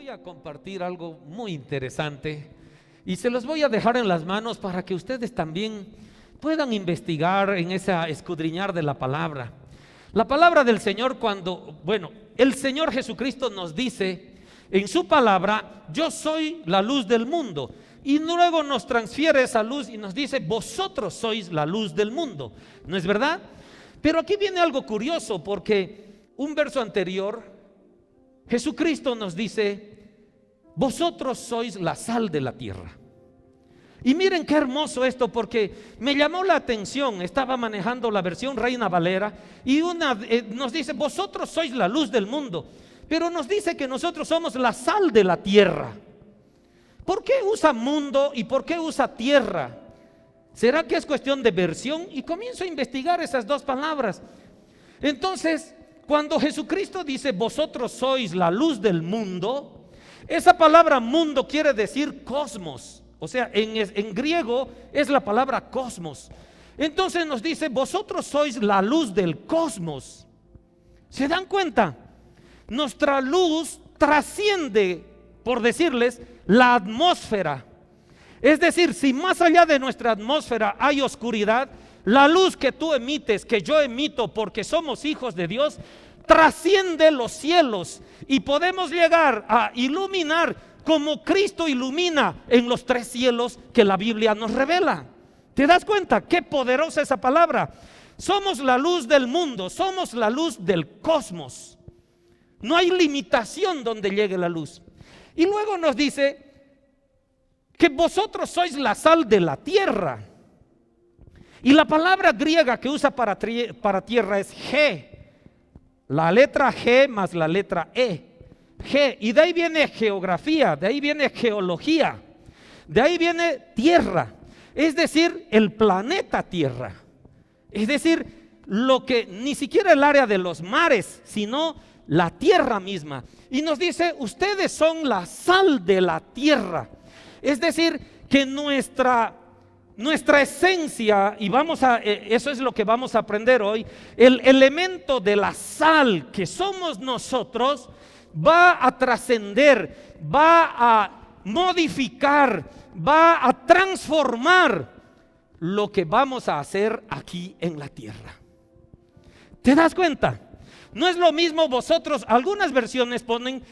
voy a compartir algo muy interesante y se los voy a dejar en las manos para que ustedes también puedan investigar en esa escudriñar de la palabra. La palabra del Señor el Señor Jesucristo nos dice en su palabra: yo soy la luz del mundo. Y luego nos transfiere esa luz y nos dice: vosotros sois la luz del mundo. ¿No es verdad? Pero aquí viene algo curioso, porque un verso anterior Jesucristo nos dice: vosotros sois la sal de la tierra. Y miren qué hermoso esto, porque me llamó la atención. Estaba manejando la versión Reina Valera y nos dice: vosotros sois la luz del mundo, pero nos dice que nosotros somos la sal de la tierra. ¿Por qué usa mundo y por qué usa tierra? ¿Será que es cuestión de versión? Y comienzo a investigar esas dos palabras. Entonces, cuando Jesucristo dice: vosotros sois la luz del mundo, esa palabra mundo quiere decir cosmos. O sea, en griego es la palabra cosmos. Entonces nos dice: vosotros sois la luz del cosmos. ¿Se dan cuenta? Nuestra luz trasciende, por decirles, la atmósfera. Es decir, si más allá de nuestra atmósfera hay oscuridad, la luz que tú emites, que yo emito, porque somos hijos de Dios, trasciende los cielos y podemos llegar a iluminar como Cristo ilumina en los 3 cielos que la Biblia nos revela. ¿Te das cuenta? Qué poderosa esa palabra. Somos la luz del mundo, somos la luz del cosmos. No hay limitación donde llegue la luz. Y luego nos dice que vosotros sois la sal de la tierra. Y la palabra griega que usa para tierra es G. La letra G más la letra E. G. Y de ahí viene geografía, de ahí viene geología, de ahí viene tierra. Es decir, el planeta Tierra. Es decir, lo que ni siquiera el área de los mares, sino la tierra misma. Y nos dice: ustedes son la sal de la tierra. Es decir, que nuestra esencia, y eso es lo que vamos a aprender hoy, el elemento de la sal que somos nosotros va a trascender, va a modificar, va a transformar lo que vamos a hacer aquí en la tierra. ¿Te das cuenta? No es lo mismo vosotros, algunas versiones ponen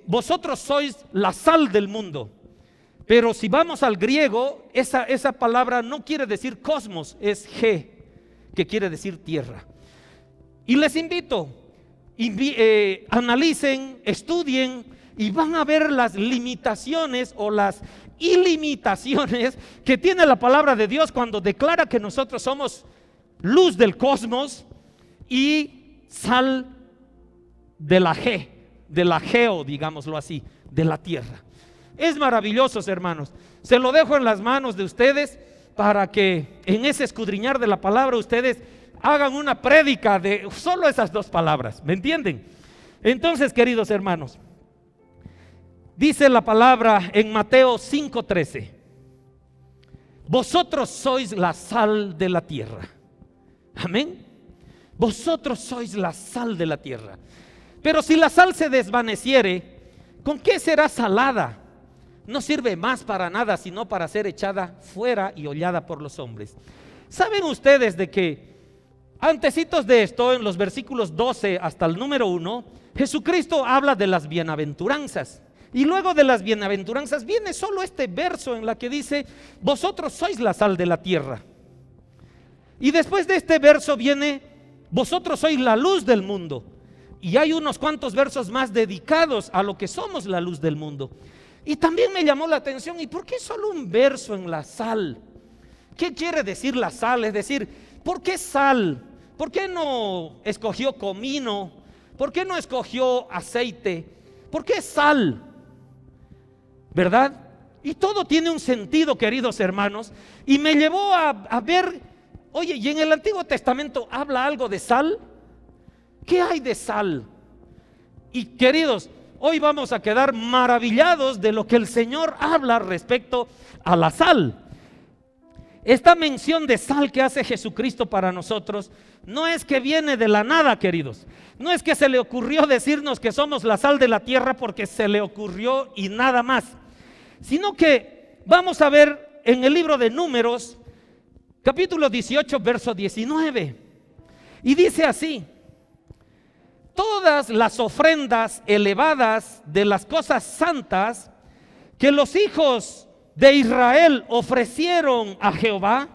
vosotros sois la sal del mundo. Pero si vamos al griego, esa palabra no quiere decir cosmos, es G, que quiere decir tierra. Y les invito, analicen, estudien y van a ver las limitaciones o las ilimitaciones que tiene la palabra de Dios cuando declara que nosotros somos luz del cosmos y sal de la G, de la geo, digámoslo así, de la tierra. Es maravilloso, hermanos. Se lo dejo en las manos de ustedes para que en ese escudriñar de la palabra ustedes hagan una prédica de solo esas dos palabras. ¿Me entienden? Entonces, queridos hermanos, dice la palabra en Mateo 5:13: vosotros sois la sal de la tierra. Amén. Vosotros sois la sal de la tierra. Pero si la sal se desvaneciere, ¿con qué será salada? No sirve más para nada, sino para ser echada fuera y hollada por los hombres. ¿Saben ustedes de que antecitos de esto, en los versículos 12 hasta el número 1, Jesucristo habla de las bienaventuranzas? Y luego de las bienaventuranzas viene solo este verso en la que dice: vosotros sois la sal de la tierra. Y después de este verso viene: vosotros sois la luz del mundo. Y hay unos cuantos versos más dedicados a lo que somos la luz del mundo. Y también me llamó la atención: ¿y por qué solo un verso en la sal? ¿Qué quiere decir la sal? Es decir, ¿por qué sal? ¿Por qué no escogió comino? ¿Por qué no escogió aceite? ¿Por qué sal? ¿Verdad? Y todo tiene un sentido, queridos hermanos. Y me llevó a ver, oye, ¿y en el Antiguo Testamento habla algo de sal? ¿Qué hay de sal? Y queridos, hoy vamos a quedar maravillados de lo que el Señor habla respecto a la sal. esta mención de sal que hace Jesucristo para nosotros no es que viene de la nada, queridos. No es que se le ocurrió decirnos que somos la sal de la tierra porque se le ocurrió y nada más, sino que vamos a ver en el libro de Números, capítulo 18, verso 19, y dice así: todas las ofrendas elevadas de las cosas santas que los hijos de Israel ofrecieron a Jehová,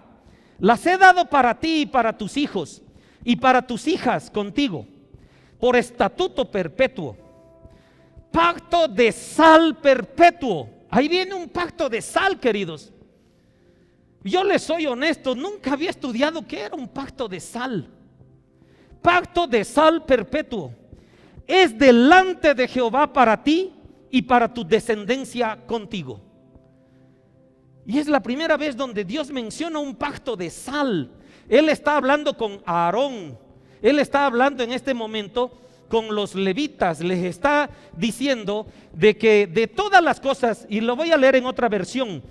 las he dado para ti y para tus hijos y para tus hijas contigo, por estatuto perpetuo. Pacto de sal perpetuo. Ahí viene un pacto de sal, queridos. Yo les soy honesto, nunca había estudiado qué era un pacto de sal. Pacto de sal perpetuo. Es delante de Jehová para ti y para tu descendencia contigo. Y es la primera vez donde Dios menciona un pacto de sal. Él está hablando con Aarón. Él está hablando en este momento con los levitas. Les está diciendo de que de todas las cosas, y lo voy a leer en otra versión,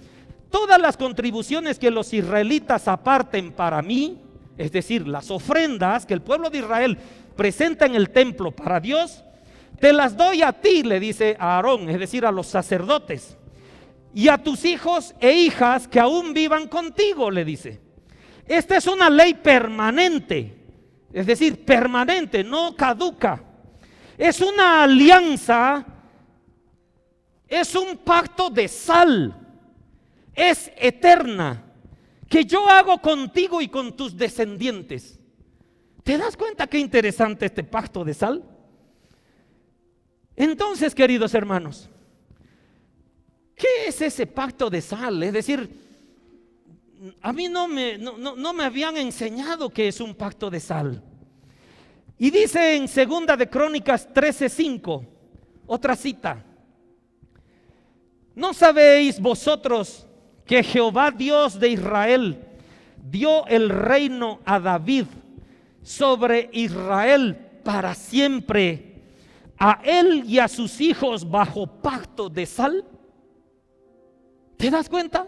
todas las contribuciones que los israelitas aparten para mí, es decir, las ofrendas que el pueblo de Israel presenta en el templo para Dios, te las doy a ti, le dice a Aarón, es decir, a los sacerdotes, y a tus hijos e hijas que aún vivan contigo, le dice. Esta es una ley permanente, es decir, permanente, no caduca. Es una alianza, es un pacto de sal, es eterna, que yo hago contigo y con tus descendientes. ¿Te das cuenta qué interesante este pacto de sal? Entonces, queridos hermanos, ¿qué es ese pacto de sal? Es decir, a mí no me habían enseñado qué es un pacto de sal. Y dice en Segunda de Crónicas 13:5, otra cita: ¿no sabéis vosotros que Jehová Dios de Israel dio el reino a David sobre Israel para siempre, a él y a sus hijos bajo pacto de sal? ¿Te das cuenta?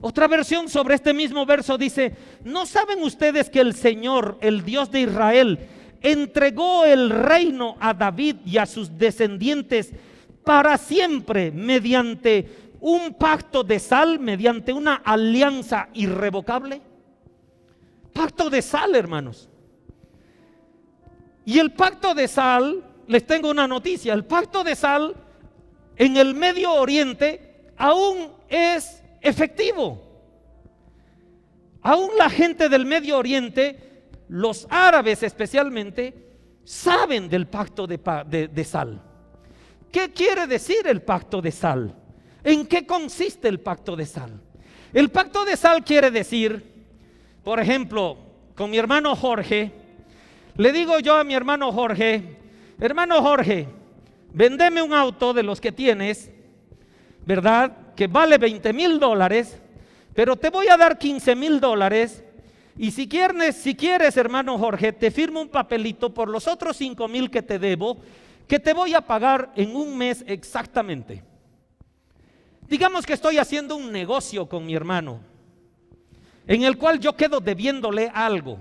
Otra versión sobre este mismo verso dice: ¿no saben ustedes que el Señor, el Dios de Israel, entregó el reino a David y a sus descendientes para siempre mediante un pacto de sal, mediante una alianza irrevocable? Pacto de sal, hermanos. Y el pacto de sal, les tengo una noticia: el pacto de sal en el Medio Oriente aún es efectivo. Aún la gente del Medio Oriente, los árabes especialmente, saben del pacto de sal. ¿Qué quiere decir el pacto de sal? ¿En qué consiste el pacto de sal? El pacto de sal quiere decir, por ejemplo, con mi hermano Jorge, le digo yo a mi hermano Jorge: hermano Jorge, vendeme un auto de los que tienes, ¿verdad?, que vale $20,000, pero te voy a dar $15,000, y si quieres, hermano Jorge, te firmo un papelito por los otros $5,000 que te debo, que te voy a pagar en un mes exactamente. Digamos que estoy haciendo un negocio con mi hermano, en el cual yo quedo debiéndole algo.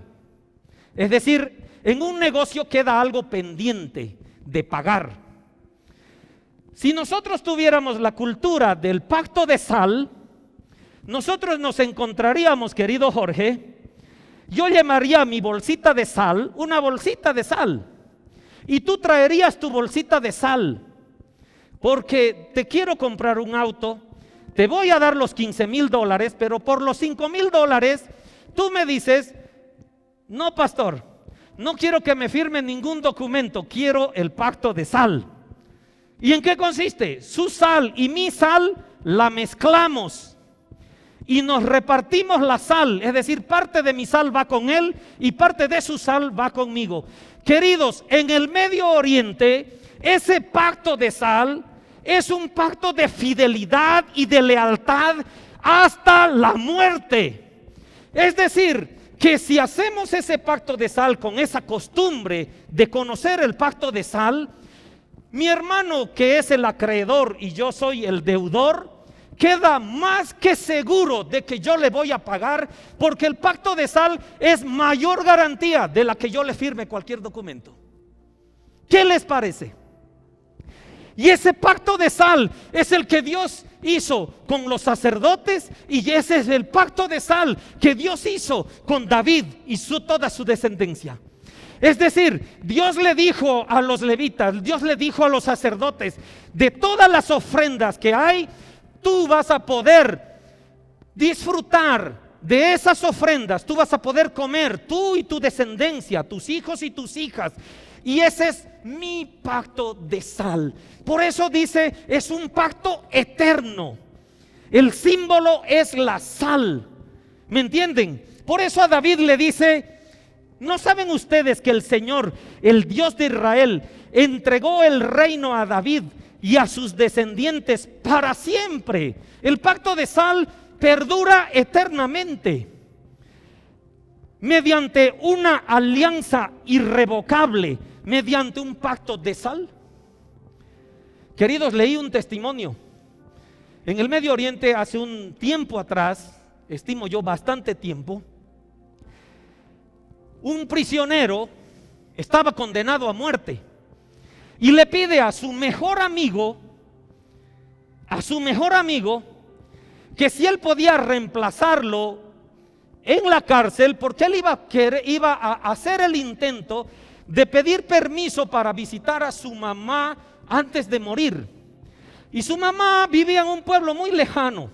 Es decir, en un negocio queda algo pendiente de pagar. Si nosotros tuviéramos la cultura del pacto de sal, nosotros nos encontraríamos, querido Jorge, yo llamaría mi bolsita de sal una bolsita de sal, y tú traerías tu bolsita de sal, porque te quiero comprar un auto, te voy a dar los $15,000, pero por los $5,000 tú me dices: no, pastor, no quiero que me firme ningún documento, quiero el pacto de sal. ¿Y en qué consiste? Su sal y mi sal la mezclamos y nos repartimos la sal, es decir, parte de mi sal va con él y parte de su sal va conmigo. Queridos, en el Medio Oriente, ese pacto de sal es un pacto de fidelidad y de lealtad hasta la muerte. Es decir, que si hacemos ese pacto de sal con esa costumbre de conocer el pacto de sal, mi hermano, que es el acreedor y yo soy el deudor, queda más que seguro de que yo le voy a pagar, porque el pacto de sal es mayor garantía de la que yo le firme cualquier documento. ¿Qué les parece? Y ese pacto de sal es el que Dios hizo con los sacerdotes, y ese es el pacto de sal que Dios hizo con David y toda su descendencia. Es decir, Dios le dijo a los levitas, Dios le dijo a los sacerdotes: de todas las ofrendas que hay, tú vas a poder disfrutar de esas ofrendas, tú vas a poder comer, tú y tu descendencia, tus hijos y tus hijas. Y ese es mi pacto de sal. Por eso dice, es un pacto eterno. El símbolo es la sal. ¿Me entienden? Por eso a David le dice: ¿no saben ustedes que el Señor, el Dios de Israel, entregó el reino a David y a sus descendientes para siempre? El pacto de sal perdura eternamente mediante una alianza irrevocable, mediante un pacto de sal. Queridos, leí un testimonio en el Medio Oriente hace un tiempo atrás, estimo yo bastante tiempo. Un prisionero estaba condenado a muerte y le pide a su mejor amigo, que si él podía reemplazarlo en la cárcel, porque él iba a hacer el intento de pedir permiso para visitar a su mamá antes de morir. Y su mamá vivía en un pueblo muy lejano.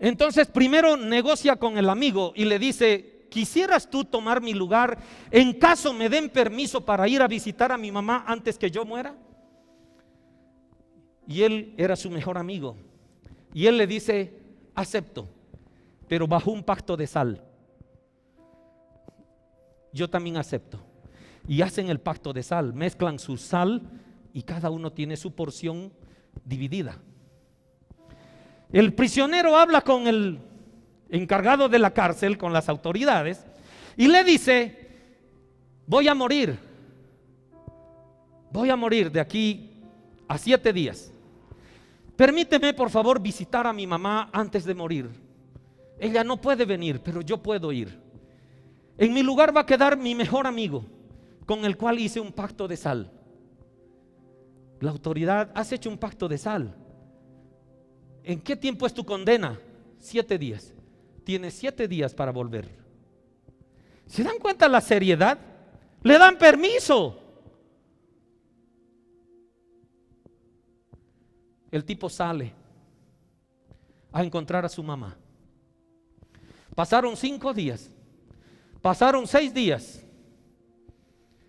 Entonces primero negocia con el amigo y le dice: ¿quisieras tú tomar mi lugar en caso me den permiso para ir a visitar a mi mamá antes que yo muera? Y él era su mejor amigo. Y él le dice: acepto, pero bajo un pacto de sal. Yo también acepto. Y hacen el pacto de sal, mezclan su sal y cada uno tiene su porción dividida. El prisionero habla con el encargado de la cárcel, con las autoridades, y le dice: voy a morir de aquí a 7 días. Permíteme por favor visitar a mi mamá antes de morir. Ella no puede venir, pero yo puedo ir. En mi lugar va a quedar mi mejor amigo, con el cual hice un pacto de sal. La autoridad: has hecho un pacto de sal. ¿En qué tiempo es tu condena? 7 días. Tienes 7 días para volver. ¿Se dan cuenta la seriedad? Le dan permiso. El tipo sale a encontrar a su mamá. Pasaron 5 días, pasaron 6 días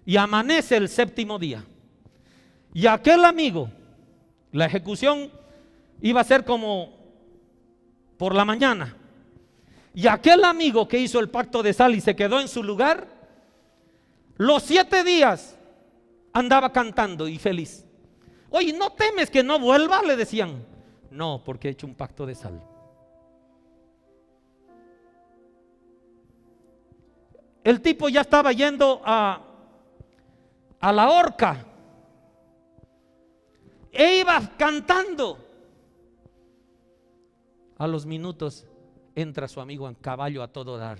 y amanece el 7º día. Y aquel amigo, la ejecución iba a ser como por la mañana. Y aquel amigo que hizo el pacto de sal y se quedó en su lugar, los 7 días andaba cantando y feliz. Oye, ¿no temes que no vuelva?, le decían. No, porque he hecho un pacto de sal. El tipo ya estaba yendo a la horca e iba cantando. A los minutos entra su amigo en caballo a todo dar.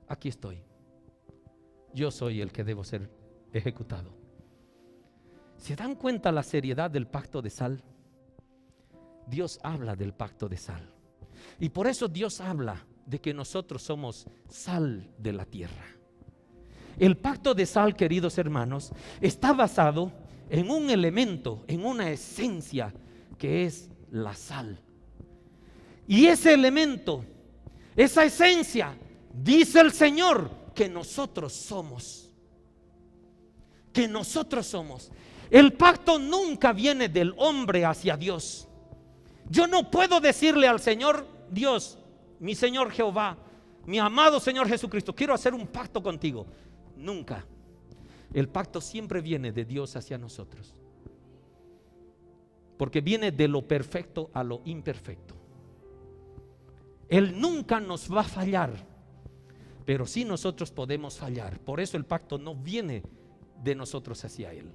Aquí estoy. Yo soy el que debo ser ejecutado. ¿Se dan cuenta la seriedad del pacto de sal? Dios habla del pacto de sal. Y por eso Dios habla de que nosotros somos sal de la tierra. El pacto de sal, queridos hermanos, está basado en un elemento, en una esencia que es la sal. Y ese elemento, esa esencia, dice el Señor que nosotros somos. Que nosotros somos. El pacto nunca viene del hombre hacia Dios. Yo no puedo decirle al Señor: Dios, mi Señor Jehová, mi amado Señor Jesucristo, quiero hacer un pacto contigo. Nunca. El pacto siempre viene de Dios hacia nosotros, porque viene de lo perfecto a lo imperfecto. Él nunca nos va a fallar, pero sí nosotros podemos fallar. Por eso el pacto no viene de nosotros hacia Él.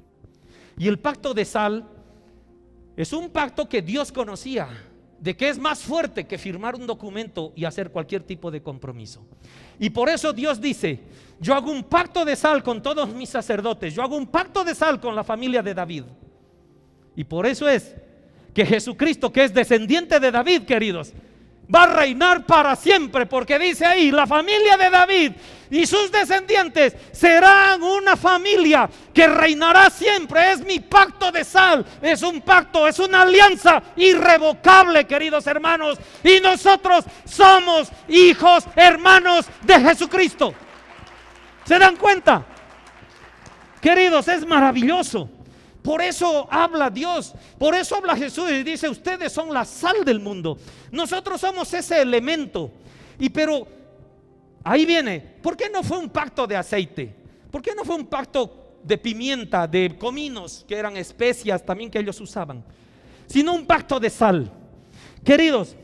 Y el pacto de sal es un pacto que Dios conocía. de que es más fuerte que firmar un documento y hacer cualquier tipo de compromiso. Y por eso Dios dice: yo hago un pacto de sal con todos mis sacerdotes, yo hago un pacto de sal con la familia de David. Y por eso es que Jesucristo, que es descendiente de David, queridos, va a reinar para siempre, porque dice ahí: la familia de David y sus descendientes serán una familia que reinará siempre. Es mi pacto de sal, es un pacto, es una alianza irrevocable, queridos hermanos, y nosotros somos hijos, hermanos de Jesucristo. ¿Se dan cuenta? Queridos, es maravilloso. Por eso habla Dios, por eso habla Jesús y dice: ustedes son la sal del mundo. Nosotros somos ese elemento. Pero ahí viene: ¿por qué no fue un pacto de aceite? ¿Por qué no fue un pacto de pimienta, de cominos, que eran especias también que ellos usaban? Sino un pacto de sal. Queridos,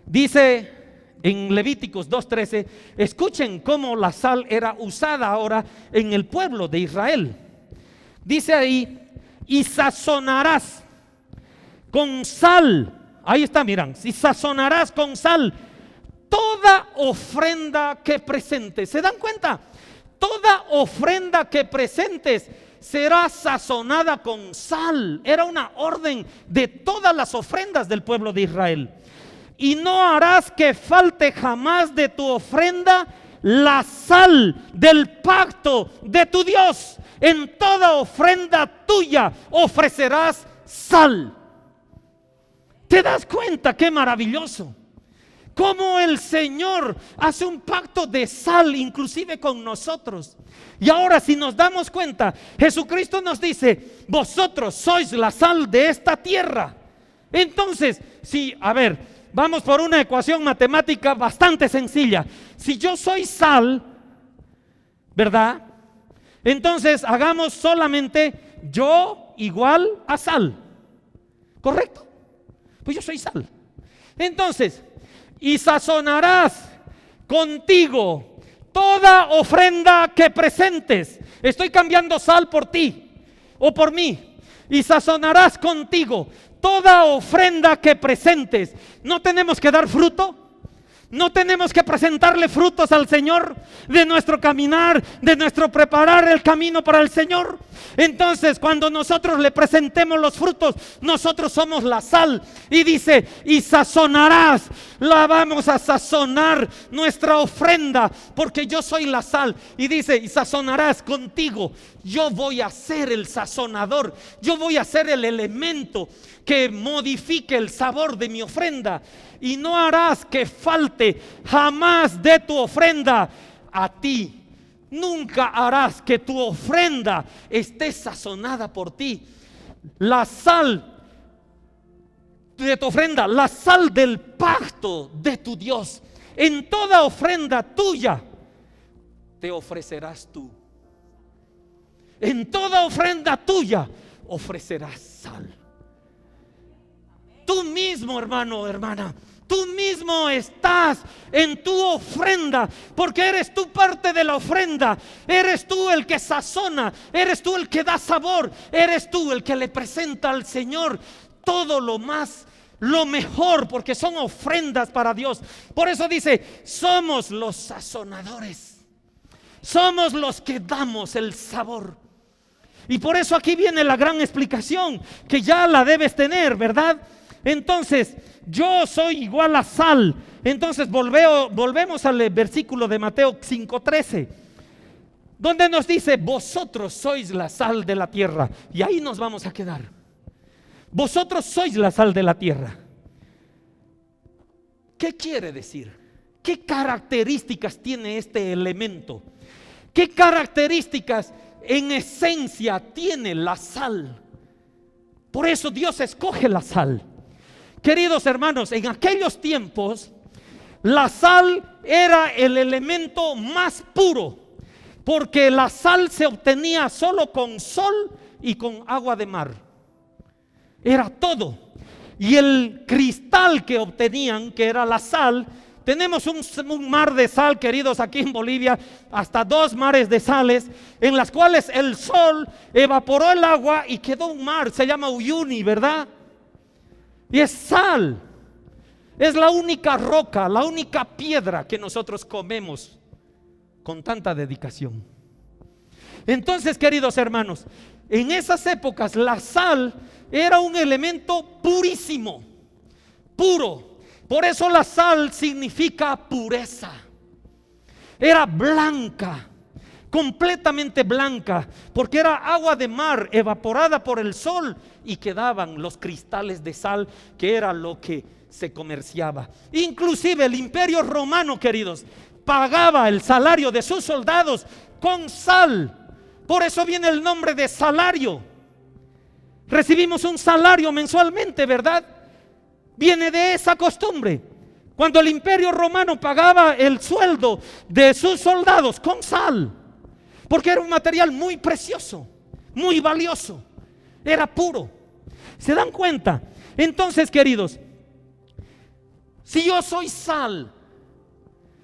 dice en Levíticos 2:13, escuchen cómo la sal era usada ahora en el pueblo de Israel. Dice ahí: y sazonarás con sal. Ahí está, miran: y sazonarás con sal toda ofrenda que presentes. ¿Se dan cuenta? Toda ofrenda que presentes será sazonada con sal. Era una orden de todas las ofrendas del pueblo de Israel. Y no harás que falte jamás de tu ofrenda la sal del pacto de tu Dios. En toda ofrenda tuya ofrecerás sal. ¿Te das cuenta qué maravilloso? Cómo el Señor hace un pacto de sal inclusive con nosotros. Y ahora, si nos damos cuenta, Jesucristo nos dice: vosotros sois la sal de esta tierra. Entonces, vamos por una ecuación matemática bastante sencilla. Si yo soy sal, ¿verdad? Entonces hagamos solamente yo igual a sal. ¿Correcto? Pues yo soy sal. Entonces: y sazonarás contigo toda ofrenda que presentes. Estoy cambiando sal por ti o por mí. Y sazonarás contigo toda ofrenda que presentes. ¿No tenemos que dar fruto? ¿No tenemos que presentarle frutos al Señor de nuestro caminar, de nuestro preparar el camino para el Señor? Entonces, cuando nosotros le presentemos los frutos, nosotros somos la sal. Y dice: y sazonarás. La vamos a sazonar nuestra ofrenda, porque yo soy la sal. Y dice: y sazonarás contigo. Yo voy a ser el sazonador. Yo voy a ser el elemento que modifique el sabor de mi ofrenda. Y no harás que falte jamás de tu ofrenda a ti. Nunca harás que tu ofrenda esté sazonada por ti. La sal de tu ofrenda, la sal del pacto de tu Dios. En toda ofrenda tuya te ofrecerás tú. En toda ofrenda tuya ofrecerás sal. Tú mismo, hermano, hermana, tú mismo estás en tu ofrenda, porque eres tú parte de la ofrenda. Eres tú el que sazona, eres tú el que da sabor, eres tú el que le presenta al Señor todo lo mejor, porque son ofrendas para Dios. Por eso dice: somos los sazonadores, somos los que damos el sabor. Y por eso aquí viene la gran explicación, que ya la debes tener, ¿verdad? Entonces, yo soy igual a sal. Entonces volvemos al versículo de Mateo 5:13, donde nos dice: vosotros sois la sal de la tierra. Y ahí nos vamos a quedar. Vosotros sois la sal de la tierra. ¿Qué quiere decir? ¿Qué características tiene este elemento? ¿Qué características en esencia tiene la sal? Por eso Dios escoge la sal. Queridos hermanos, en aquellos tiempos la sal era el elemento más puro, porque la sal se obtenía solo con sol y con agua de mar. Era todo. Y el cristal que obtenían, que era la sal, tenemos un mar de sal, queridos, aquí en Bolivia, hasta 2 mares de sales, en las cuales el sol evaporó el agua y quedó un mar. Se llama Uyuni, ¿verdad? Y es sal. Es la única roca, la única piedra que nosotros comemos con tanta dedicación. Entonces, queridos hermanos, en esas épocas la sal era un elemento purísimo, puro. Por eso la sal significa pureza. Era blanca, completamente blanca, porque era agua de mar evaporada por el sol y quedaban los cristales de sal, que era lo que se comerciaba. Inclusive el Imperio Romano, queridos, pagaba el salario de sus soldados con sal. Por eso viene el nombre de salario. Recibimos un salario mensualmente, ¿verdad? Viene de esa costumbre. Cuando el Imperio Romano pagaba el sueldo de sus soldados con sal, porque era un material muy precioso, muy valioso, era puro. ¿Se dan cuenta? Entonces, queridos, si yo soy sal,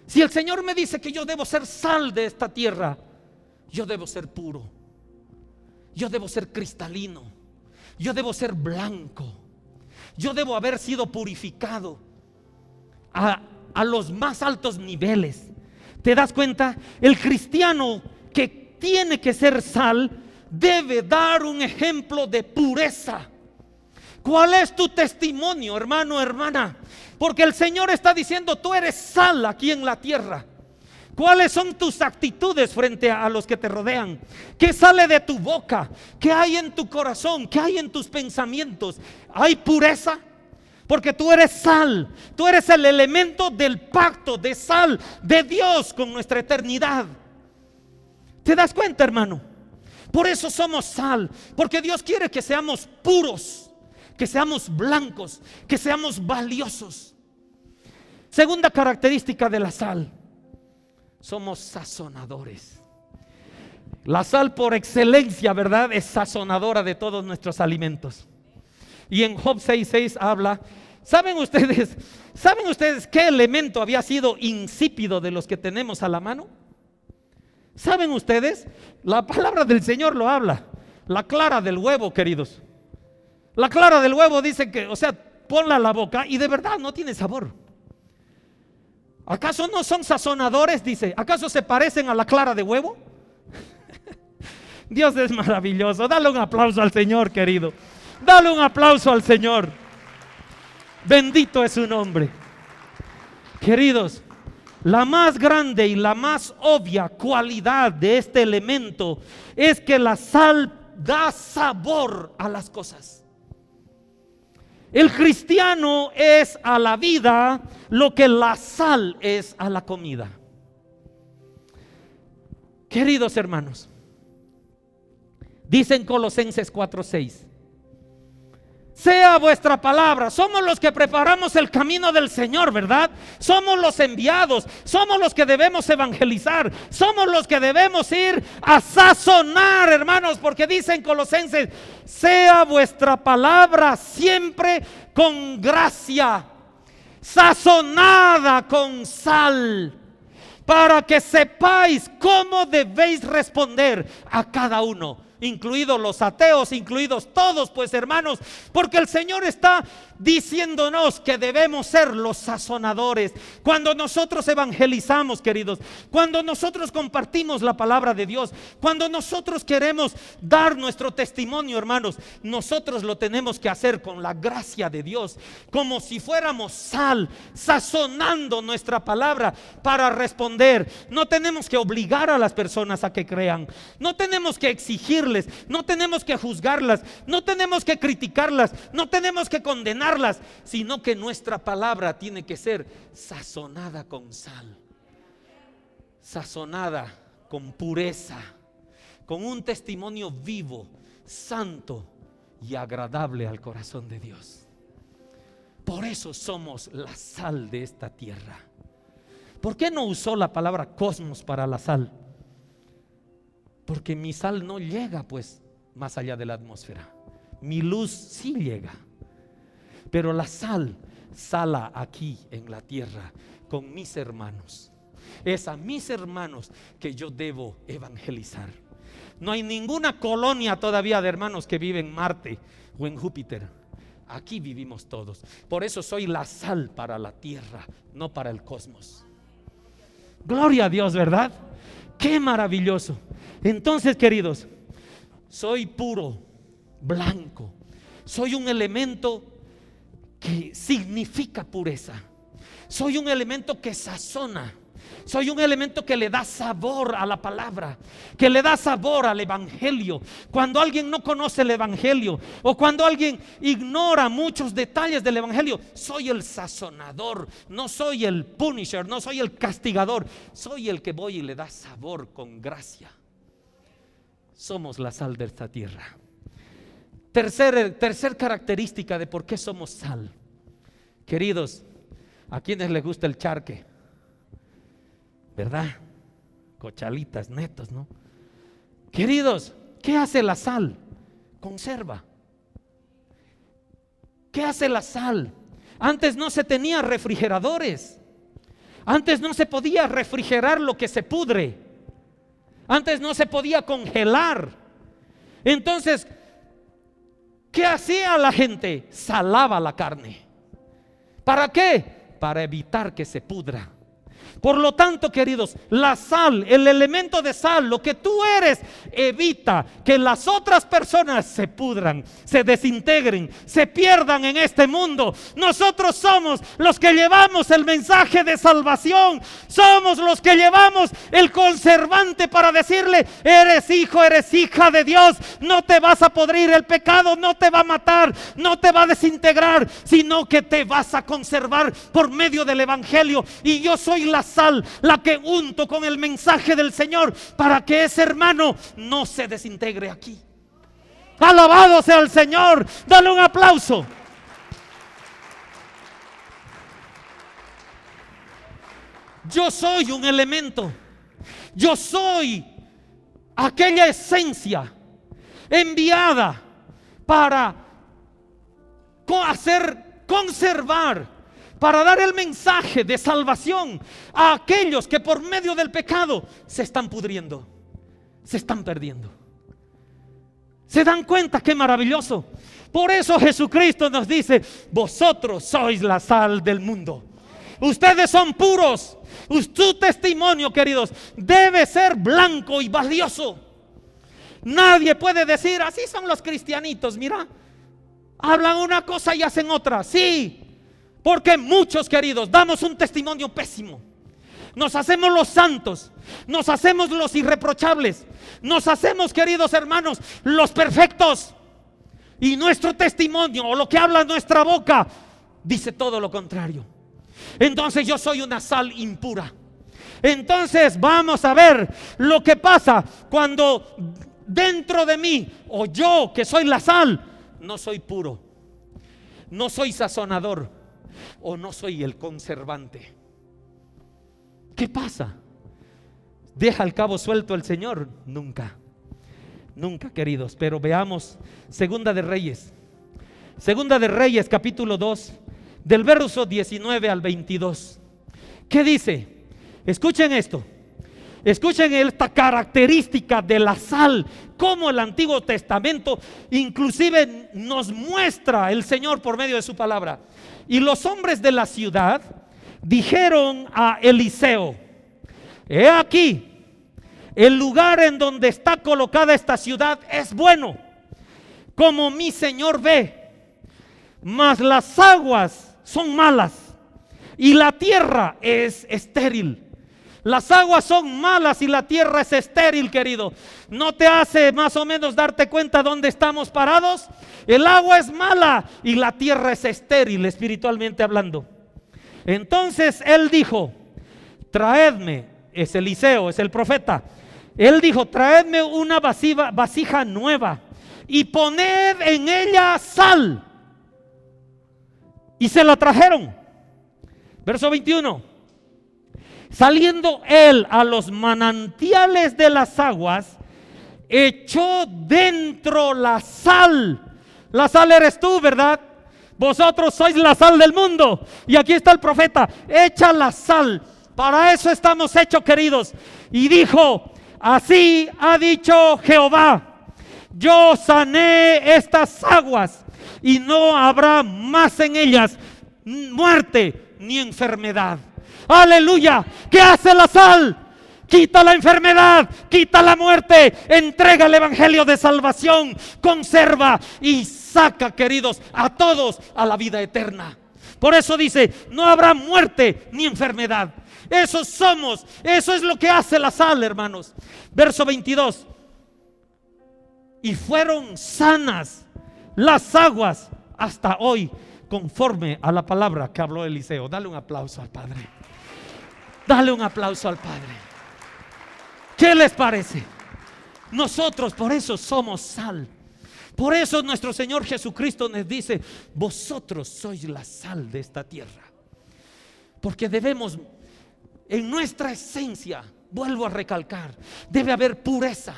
si el Señor me dice que yo debo ser sal de esta tierra, yo debo ser puro, yo debo ser cristalino, yo debo ser blanco, yo debo haber sido purificado a los más altos niveles. ¿Te das cuenta? El cristiano que tiene que ser sal debe dar un ejemplo de pureza. ¿Cuál es tu testimonio, hermano, hermana? Porque el Señor está diciendo: tú eres sal aquí en la tierra. ¿Cuáles son tus actitudes frente a los que te rodean? ¿Qué sale de tu boca? ¿Qué hay en tu corazón? ¿Qué hay en tus pensamientos? ¿Hay pureza? Porque tú eres sal. Tú eres el elemento del pacto de sal de Dios con nuestra eternidad. ¿Te das cuenta, hermano? Por eso somos sal. Porque Dios quiere que seamos puros, que seamos blancos, que seamos valiosos. Segunda característica de la sal: somos sazonadores. La sal por excelencia, ¿verdad?, es sazonadora de todos nuestros alimentos. Y en Job 6:6 habla. ¿Saben ustedes qué elemento había sido insípido de los que tenemos a la mano? ¿Saben ustedes? La palabra del Señor lo habla. La clara del huevo, queridos. La clara del huevo dice que, o sea, ponla a la boca y de verdad no tiene sabor. ¿Acaso no son sazonadores? Dice. ¿Acaso se parecen a la clara de huevo? Dios es maravilloso. Dale un aplauso al Señor, querido. Dale un aplauso al Señor. Bendito es su nombre. Queridos, la más grande y la más obvia cualidad de este elemento es que la sal da sabor a las cosas. El cristiano es a la vida lo que la sal es a la comida. Queridos hermanos, dice en Colosenses 4:6: sea vuestra palabra. Somos los que preparamos el camino del Señor, ¿verdad? Somos los enviados, somos los que debemos evangelizar, somos los que debemos ir a sazonar, hermanos, porque dice en Colosenses: sea vuestra palabra siempre con gracia, sazonada con sal, para que sepáis cómo debéis responder a cada uno, incluidos los ateos, incluidos todos, pues hermanos, porque el Señor está diciéndonos que debemos ser los sazonadores. Cuando nosotros evangelizamos, queridos, cuando nosotros compartimos la palabra de Dios, cuando nosotros queremos dar nuestro testimonio, hermanos, nosotros lo tenemos que hacer con la gracia de Dios, como si fuéramos sal, sazonando nuestra palabra para responder. No tenemos que obligar a las personas a que crean, no tenemos que exigirles, no tenemos que juzgarlas, no tenemos que criticarlas, no tenemos que condenarlas, sino que nuestra palabra tiene que ser sazonada con sal, sazonada con pureza, con un testimonio vivo, santo y agradable al corazón de Dios. Por eso somos la sal de esta tierra. ¿Por qué no usó la palabra cosmos para la sal? Porque mi sal no llega pues más allá de la atmósfera. Mi luz sí llega. Pero la sal sala aquí en la tierra con mis hermanos. Es a mis hermanos que yo debo evangelizar. No hay ninguna colonia todavía de hermanos que viven en Marte o en Júpiter. Aquí vivimos todos. Por eso soy la sal para la tierra, no para el cosmos. Gloria a Dios, ¿verdad? Qué maravilloso. Entonces, queridos, soy puro, blanco. Soy un elemento que significa pureza. Soy un elemento que sazona. Soy un elemento que le da sabor a la palabra, que le da sabor al evangelio. Cuando alguien no conoce el evangelio, o cuando alguien ignora muchos detalles del evangelio, soy el sazonador. No soy el punisher, no soy el castigador. Soy el que voy y le da sabor con gracia. Somos la sal de esta tierra. Tercer característica de por qué somos sal. Queridos, ¿a quienes les gusta el charque? ¿Verdad? Cochalitas, netos, ¿no? Queridos, ¿qué hace la sal? Conserva. ¿Qué hace la sal? Antes no se tenía refrigeradores. Antes no se podía refrigerar lo que se pudre. Antes no se podía congelar. Entonces, ¿qué hacía la gente? Salaba la carne. ¿Para qué? Para evitar que se pudra. Por lo tanto, queridos, la sal, el elemento de sal, lo que tú eres, evita que las otras personas se pudran, se desintegren, se pierdan en este mundo. Nosotros somos los que llevamos el mensaje de salvación. Somos los que llevamos el conservante para decirle: eres hijo, eres hija de Dios. No te vas a podrir, el pecado no te va a matar, no te va a desintegrar, sino que te vas a conservar por medio del evangelio. Y yo soy la sal, la que unto con el mensaje del Señor para que ese hermano no se desintegre aquí. Alabado sea el Señor. Dale un aplauso. Yo soy un elemento. Yo soy aquella esencia enviada para hacer conservar, para dar el mensaje de salvación a aquellos que por medio del pecado se están pudriendo, se están perdiendo. ¿Se dan cuenta qué maravilloso? Por eso Jesucristo nos dice: vosotros sois la sal del mundo. Ustedes son puros. Su testimonio, queridos, debe ser blanco y valioso. Nadie puede decir: así son los cristianitos, mira, hablan una cosa y hacen otra. Sí, porque muchos, queridos, damos un testimonio pésimo. Nos hacemos los santos, nos hacemos los irreprochables, nos hacemos, queridos hermanos, los perfectos. Y nuestro testimonio, o lo que habla nuestra boca, dice todo lo contrario. Entonces yo soy una sal impura. Entonces vamos a ver lo que pasa cuando dentro de mí, o yo que soy la sal, no soy puro, no soy sazonador, o no soy el conservante. ¿Qué pasa? ¿Deja el cabo suelto el Señor? Nunca, nunca, queridos. Pero veamos Segunda de Reyes capítulo 2, del verso 19 al 22. ¿Qué dice? Escuchen esto. Escuchen esta característica de la sal, como el Antiguo Testamento inclusive nos muestra el Señor por medio de su palabra. Y los hombres de la ciudad dijeron a Eliseo: he aquí, el lugar en donde está colocada esta ciudad es bueno, como mi Señor ve, mas las aguas son malas y la tierra es estéril. Las aguas son malas y la tierra es estéril, querido. ¿No te hace más o menos darte cuenta dónde estamos parados? El agua es mala y la tierra es estéril, espiritualmente hablando. Entonces él dijo: traedme, es Eliseo, es el profeta. Él dijo: traedme una vasija nueva y poned en ella sal. Y se la trajeron. Verso 21. Saliendo él a los manantiales de las aguas, echó dentro la sal. La sal eres tú, ¿verdad? Vosotros sois la sal del mundo. Y aquí está el profeta: echa la sal. Para eso estamos hechos, queridos. Y dijo: así ha dicho Jehová: yo sané estas aguas y no habrá más en ellas muerte ni enfermedad. Aleluya. ¿Qué hace la sal? Quita la enfermedad, quita la muerte, entrega el evangelio de salvación, conserva y saca, queridos, a todos a la vida eterna. Por eso dice, no habrá muerte ni enfermedad. Eso somos, eso es lo que hace la sal, hermanos. Verso 22. Y fueron sanas las aguas hasta hoy, conforme a la palabra que habló Eliseo. Dale un aplauso al Padre. Dale un aplauso al Padre. ¿Qué les parece? Nosotros por eso somos sal. Por eso nuestro Señor Jesucristo nos dice, vosotros sois la sal de esta tierra. Porque debemos, en nuestra esencia, vuelvo a recalcar, debe haber pureza.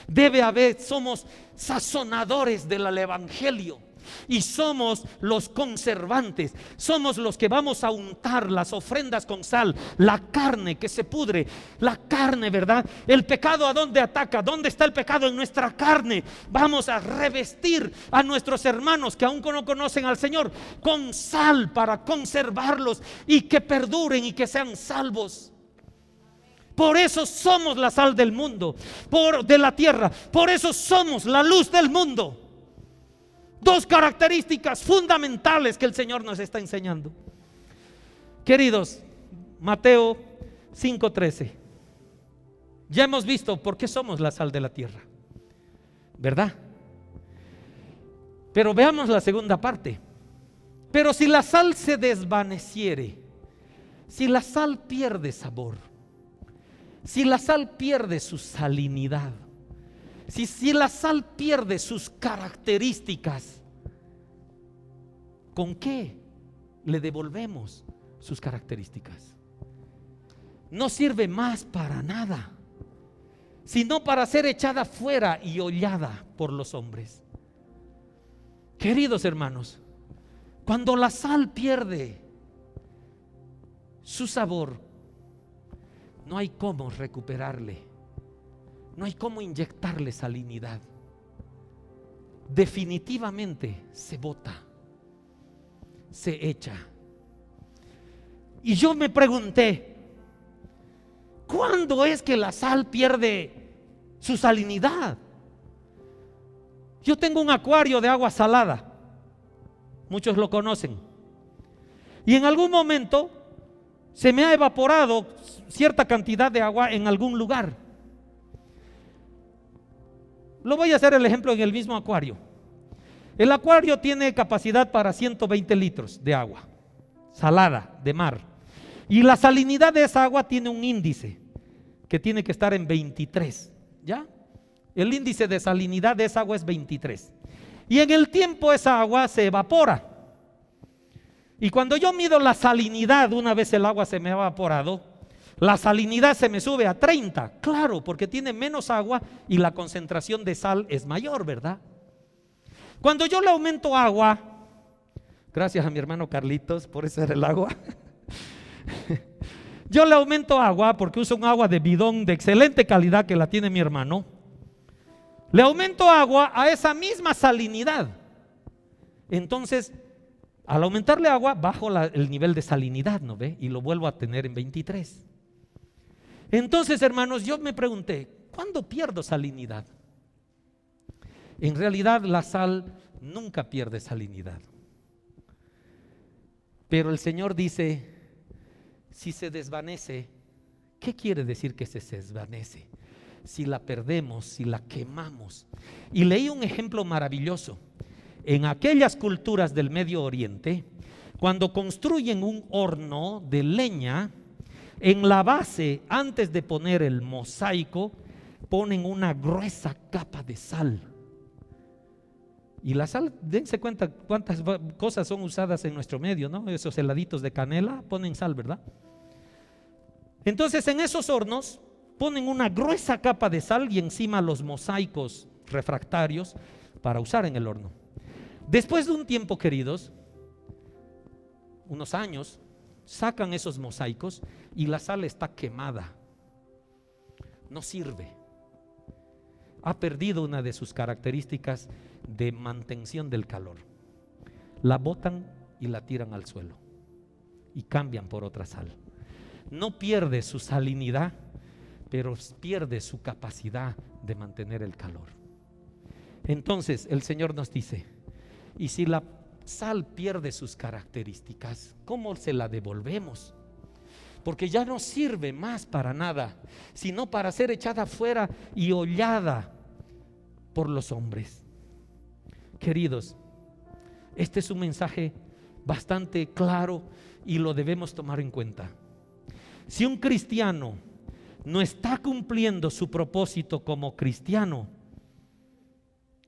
Debe haber, somos sazonadores del evangelio. Y somos los conservantes, somos los que vamos a untar las ofrendas con sal, la carne que se pudre, la carne, ¿verdad? El pecado, ¿a dónde ataca? ¿Dónde está el pecado? En nuestra carne. Vamos a revestir a nuestros hermanos que aún no conocen al Señor con sal para conservarlos y que perduren y que sean salvos. Por eso somos la sal del mundo, de la tierra. Por eso somos la luz del mundo. Dos características fundamentales que el Señor nos está enseñando. Queridos, Mateo 5:13. Ya hemos visto por qué somos la sal de la tierra, ¿verdad? Pero veamos la segunda parte. Pero si la sal se desvaneciere, si la sal pierde sabor, si la sal pierde su salinidad, si la sal pierde sus características, ¿con qué le devolvemos sus características? No sirve más para nada, sino para ser echada fuera y hollada por los hombres. Queridos hermanos, cuando la sal pierde su sabor, no hay cómo recuperarle. No hay cómo inyectarle salinidad. Definitivamente se bota, se echa. Y yo me pregunté, ¿cuándo es que la sal pierde su salinidad? Yo tengo un acuario de agua salada, muchos lo conocen, y en algún momento se me ha evaporado cierta cantidad de agua en algún lugar. Lo voy a hacer el ejemplo en el mismo acuario. El acuario tiene capacidad para 120 litros de agua salada de mar, y la salinidad de esa agua tiene un índice que tiene que estar en 23. ¿Ya? El índice de salinidad de esa agua es 23. Y en el tiempo esa agua se evapora. Y cuando yo mido la salinidad, una vez el agua se me ha evaporado, la salinidad se me sube a 30, claro, porque tiene menos agua y la concentración de sal es mayor, ¿verdad? Cuando yo le aumento agua, gracias a mi hermano Carlitos por ese era el agua. Yo le aumento agua porque uso un agua de bidón de excelente calidad que la tiene mi hermano. Le aumento agua a esa misma salinidad. Entonces, al aumentarle agua, bajo el nivel de salinidad, ¿no ve? Y lo vuelvo a tener en 23. Entonces, hermanos, yo me pregunté, ¿cuándo pierdo salinidad? En realidad la sal nunca pierde salinidad. Pero el Señor dice, si se desvanece, ¿qué quiere decir que se desvanece? Si la perdemos, si la quemamos. Y leí un ejemplo maravilloso. En aquellas culturas del Medio Oriente, cuando construyen un horno de leña, en la base, antes de poner el mosaico, ponen una gruesa capa de sal. Y la sal, dense cuenta cuántas cosas son usadas en nuestro medio, ¿no? Esos heladitos de canela ponen sal, ¿verdad? Entonces en esos hornos ponen una gruesa capa de sal y encima los mosaicos refractarios para usar en el horno. Después de un tiempo, queridos, unos años, sacan esos mosaicos y la sal está quemada, no sirve, ha perdido una de sus características de mantención del calor. la botan y la tiran al suelo y cambian por otra sal. No pierde su salinidad, pero pierde su capacidad de mantener el calor. Entonces el Señor nos dice: y si la sal pierde sus características, ¿cómo se la devolvemos? Porque ya no sirve más para nada, sino para ser echada fuera y hollada por los hombres. Queridos, este es un mensaje bastante claro y lo debemos tomar en cuenta. Si un cristiano no está cumpliendo su propósito como cristiano,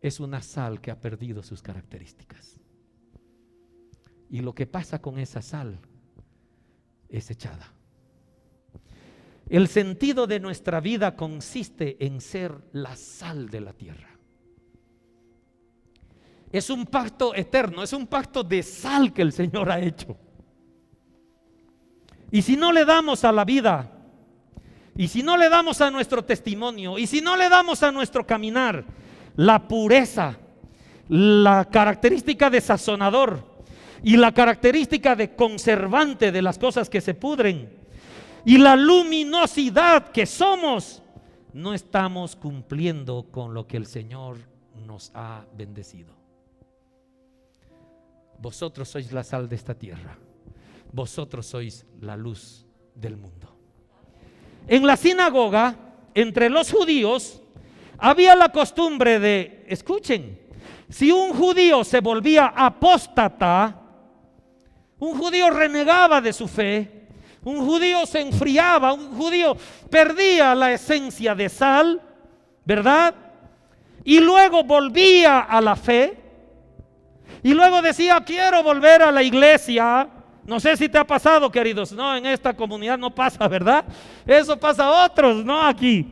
es una sal que ha perdido sus características. Y lo que pasa con esa sal es echada. El sentido de nuestra vida consiste en ser la sal de la tierra. Es un pacto eterno, es un pacto de sal que el Señor ha hecho. Y si no le damos a la vida, y si no le damos a nuestro testimonio, y si no le damos a nuestro caminar la pureza, la característica de sazonador y la característica de conservante de las cosas que se pudren, y la luminosidad que somos, no estamos cumpliendo con lo que el Señor nos ha bendecido. Vosotros sois la sal de esta tierra, vosotros sois la luz del mundo. En la sinagoga, entre los judíos, había la costumbre de, escuchen, si un judío se volvía apóstata, un judío renegaba de su fe, un judío se enfriaba, un judío perdía la esencia de sal, ¿verdad? Y luego volvía a la fe, y luego decía: quiero volver a la iglesia. No sé si te ha pasado, queridos. No, en esta comunidad no pasa, ¿verdad? Eso pasa a otros, no aquí.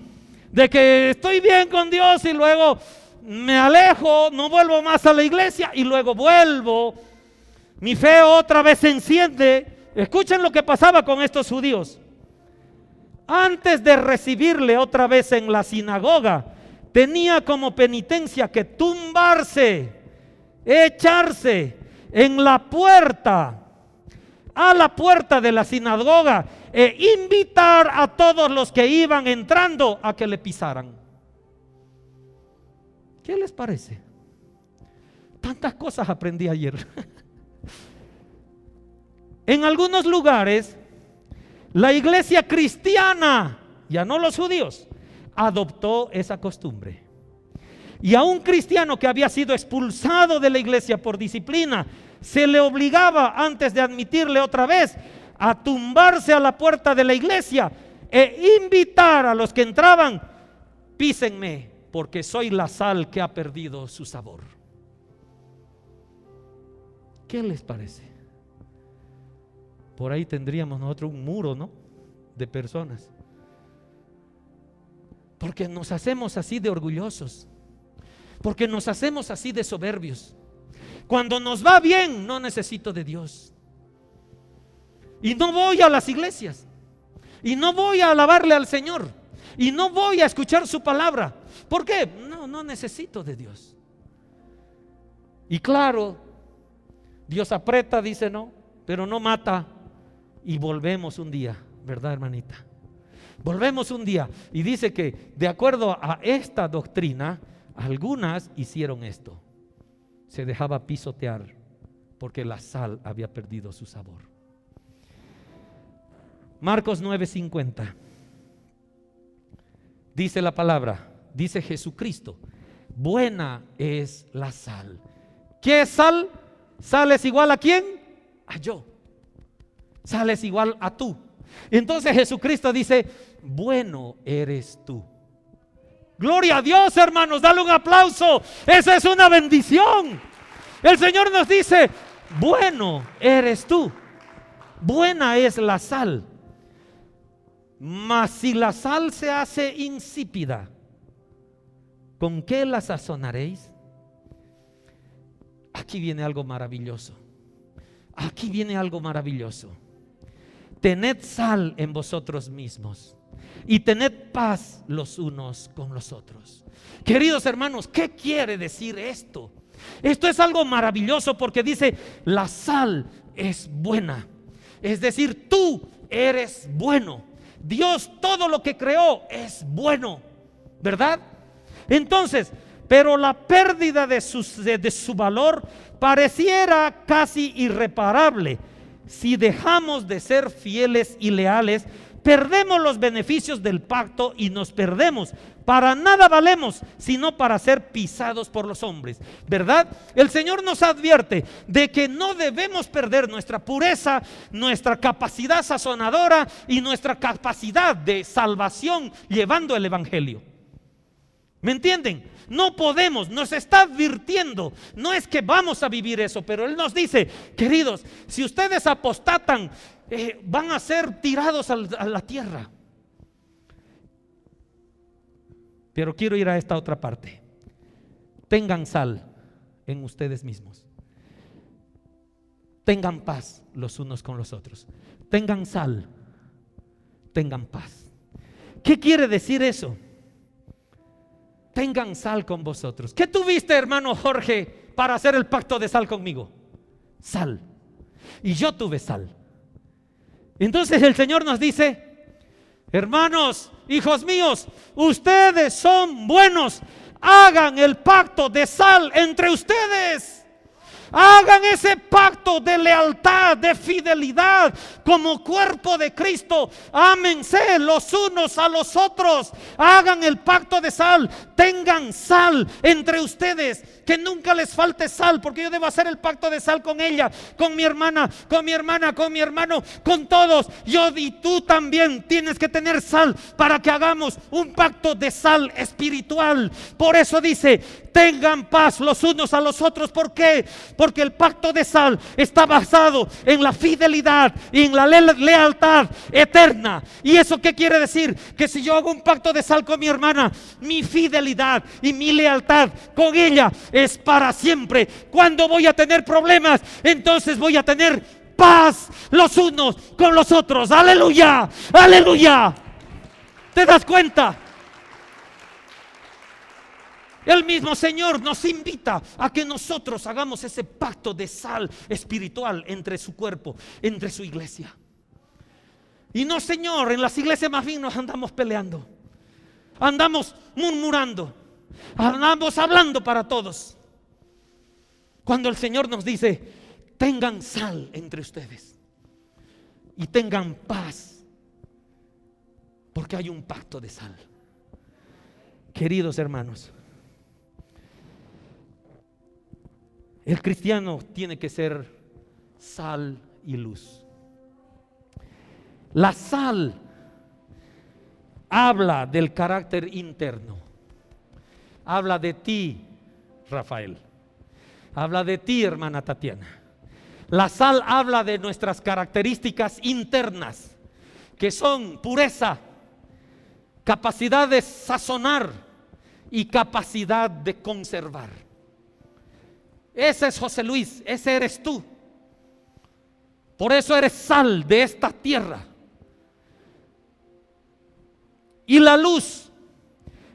De que estoy bien con Dios y luego me alejo, no vuelvo más a la iglesia y luego vuelvo. Mi fe otra vez se enciende. Escuchen lo que pasaba con estos judíos. Antes de recibirle otra vez en la sinagoga, tenía como penitencia que tumbarse, echarse en la puerta, a la puerta de la sinagoga, e invitar a todos los que iban entrando a que le pisaran. ¿Qué les parece? Tantas cosas aprendí ayer. En algunos lugares, la iglesia cristiana, ya no los judíos, adoptó esa costumbre. Y a un cristiano que había sido expulsado de la iglesia por disciplina, se le obligaba, antes de admitirle otra vez, a tumbarse a la puerta de la iglesia e invitar a los que entraban: písenme, porque soy la sal que ha perdido su sabor. ¿Qué les parece? Por ahí tendríamos nosotros un muro, ¿no?, de personas, porque nos hacemos así de orgullosos, porque nos hacemos así de soberbios. Cuando nos va bien, no necesito de Dios, y no voy a las iglesias, y no voy a alabarle al Señor, y no voy a escuchar su palabra. ¿Por qué? No necesito de Dios. Y claro, Dios aprieta, dice no, pero no mata. Y volvemos un día, ¿verdad, hermanita? Volvemos un día y dice que de acuerdo a esta doctrina, algunas hicieron esto: se dejaba pisotear porque la sal había perdido su sabor. Marcos 9:50 dice la palabra, dice Jesucristo: buena es la sal. ¿Qué es sal? ¿Sal es igual a quién? A yo. Sal es igual a tú. Entonces Jesucristo dice: bueno eres tú. Gloria a Dios, hermanos, dale un aplauso. Esa es una bendición. El Señor nos dice: bueno eres tú. Buena es la sal. Mas si la sal se hace insípida, ¿con qué la sazonaréis? Aquí viene algo maravilloso. Aquí viene algo maravilloso. Tened sal en vosotros mismos y tened paz los unos con los otros. Queridos hermanos, ¿qué quiere decir esto? Esto es algo maravilloso porque dice, la sal es buena. Es decir, tú eres bueno. Dios todo lo que creó es bueno, ¿verdad? Entonces, pero la pérdida de su valor pareciera casi irreparable. Si dejamos de ser fieles y leales, perdemos los beneficios del pacto y nos perdemos. Para nada valemos, sino para ser pisados por los hombres, ¿verdad? El Señor nos advierte de que no debemos perder nuestra pureza, nuestra capacidad sazonadora y nuestra capacidad de salvación llevando el evangelio. ¿Me entienden? No podemos, nos está advirtiendo. No es que vamos a vivir eso, pero Él nos dice, queridos, si ustedes apostatan, van a ser tirados a la tierra. Pero quiero ir a esta otra parte. Tengan sal en ustedes mismos. Tengan paz los unos con los otros. Tengan sal, tengan paz. ¿Qué quiere decir eso? Tengan sal con vosotros. ¿Qué tuviste, hermano Jorge, para hacer el pacto de sal conmigo? Sal. Y yo tuve sal. Entonces el Señor nos dice, hermanos, hijos míos, ustedes son buenos. Hagan el pacto de sal entre ustedes. Hagan ese pacto de lealtad, de fidelidad, como cuerpo de Cristo. Ámense los unos a los otros. Hagan el pacto de sal. Tengan sal entre ustedes. Que nunca les falte sal, porque yo debo hacer el pacto de sal con ella, con mi hermana, con mi hermana, con mi hermano, con todos. Yo y tú también tienes que tener sal para que hagamos un pacto de sal espiritual. Por eso dice, tengan paz los unos a los otros. ¿Por qué? Porque el pacto de sal está basado en la fidelidad y en la lealtad eterna. ¿Y eso qué quiere decir? Que si yo hago un pacto de sal con mi hermana, mi fidelidad y mi lealtad con ella es para siempre. Cuando voy a tener problemas, entonces voy a tener paz los unos con los otros. Aleluya, aleluya. ¿Te das cuenta? El mismo Señor nos invita a que nosotros hagamos ese pacto de sal espiritual entre su cuerpo, entre su iglesia. Y no, Señor, en las iglesias más bien nos andamos peleando, andamos murmurando, andamos hablando para todos. Cuando el Señor nos dice, tengan sal entre ustedes y tengan paz, porque hay un pacto de sal. Queridos hermanos, el cristiano tiene que ser sal y luz. La sal habla del carácter interno. Habla de ti, Rafael. Habla de ti, hermana Tatiana. La sal habla de nuestras características internas, que son pureza, capacidad de sazonar y capacidad de conservar. Ese es José Luis, ese eres tú. Por eso eres sal de esta tierra. Y la luz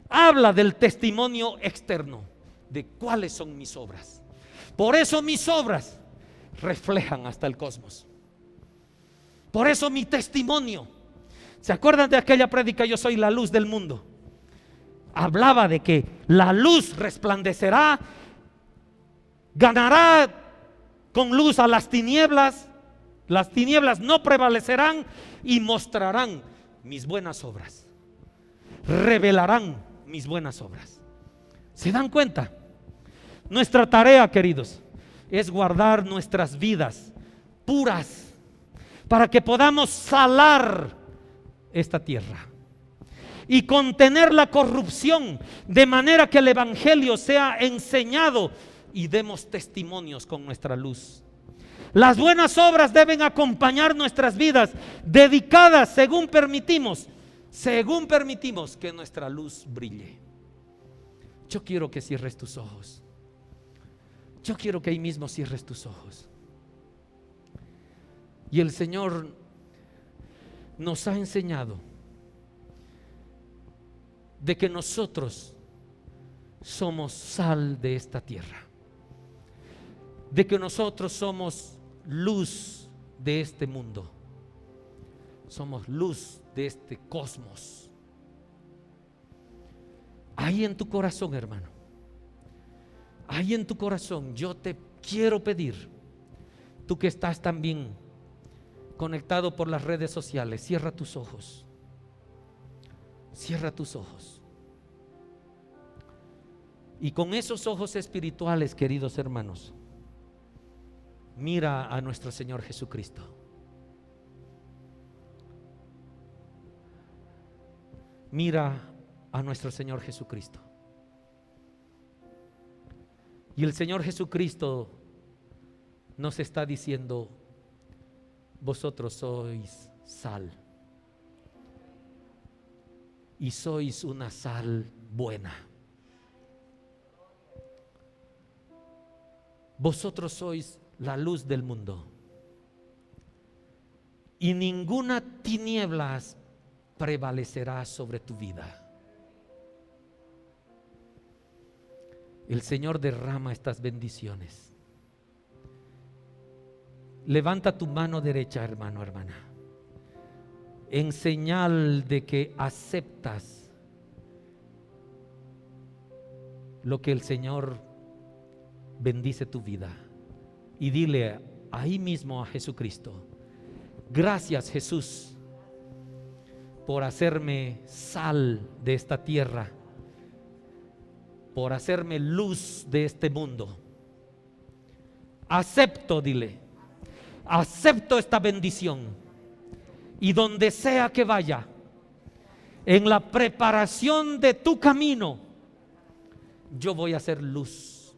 habla del testimonio externo, de cuáles son mis obras. Por eso mis obras reflejan hasta el cosmos. Por eso mi testimonio. ¿Se acuerdan de aquella prédica, yo soy la luz del mundo? Hablaba de que la luz resplandecerá, ganará con luz a las tinieblas no prevalecerán y mostrarán mis buenas obras, revelarán mis buenas obras. ¿Se dan cuenta? Nuestra tarea, queridos, es guardar nuestras vidas puras para que podamos salar esta tierra y contener la corrupción, de manera que el evangelio sea enseñado y demos testimonios con nuestra luz. Las buenas obras deben acompañar nuestras vidas dedicadas según permitimos que nuestra luz brille. Yo quiero que cierres tus ojos. Yo quiero que ahí mismo cierres tus ojos. Y el Señor nos ha enseñado de que nosotros somos sal de esta tierra. de que nosotros somos luz de este mundo. Somos luz de este cosmos. Ahí en tu corazón, hermano, ahí en tu corazón yo te quiero pedir, tú que estás también conectado por las redes sociales, cierra tus ojos. Cierra tus ojos. Y con esos ojos espirituales, queridos hermanos, mira a nuestro Señor Jesucristo. Mira a nuestro Señor Jesucristo. Y el Señor Jesucristo nos está diciendo: vosotros sois sal, y sois una sal buena. Vosotros sois la luz del mundo, y ninguna tinieblas prevalecerá sobre tu vida. El Señor derrama estas bendiciones. Levanta tu mano derecha, hermano, hermana, en señal de que aceptas lo que el Señor bendice tu vida. Y dile ahí mismo a Jesucristo: gracias, Jesús, por hacerme sal de esta tierra, por hacerme luz de este mundo. Acepto, dile, acepto esta bendición, y donde sea que vaya, en la preparación de tu camino, yo voy a ser luz,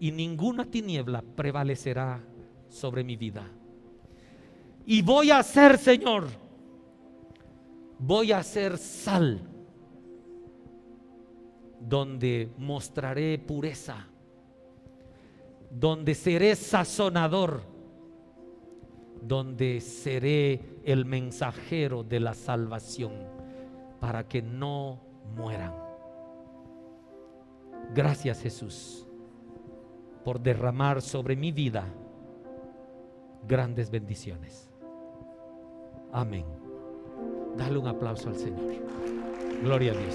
y ninguna tiniebla prevalecerá sobre mi vida. Y voy a ser, Señor, voy a ser sal, donde mostraré pureza, donde seré sazonador, donde seré el mensajero de la salvación, para que no mueran. Gracias, Jesús, por derramar sobre mi vida grandes bendiciones. Amén. Dale un aplauso al Señor. Gloria a Dios.